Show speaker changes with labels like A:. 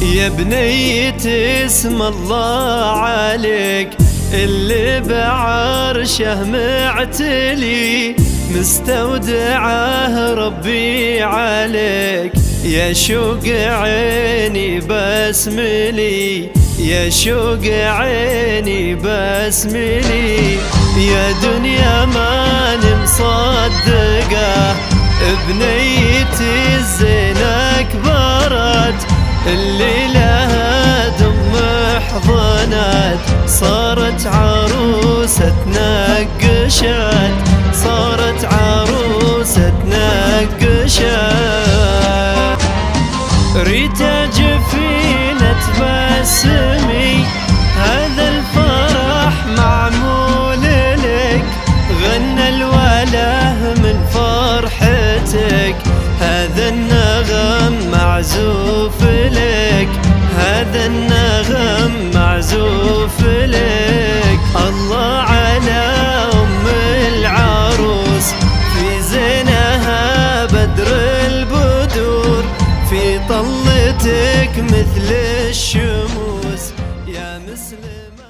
A: يا بنية اسم الله عليك اللي بعرشه معتلي، مستودعه ربي عليك. يا شوق عيني بسملي، يا شوق عيني بسملي. يا دنيا ماني مصدقه بنيتي الزينة كبرت، اللي لها دم حضنت صارت عروسة نقشت، صارت عروسة نقشت. ريتا جفينة تبسمي، هذا الفرح معمول لك. غنى الوله من فرحتك، هذا النغم معزوف لك، هذا النغم معزوف لك. الله على أم العروس، في زينها بدر البدور، في طلتك مثل الشموس يا مسلم.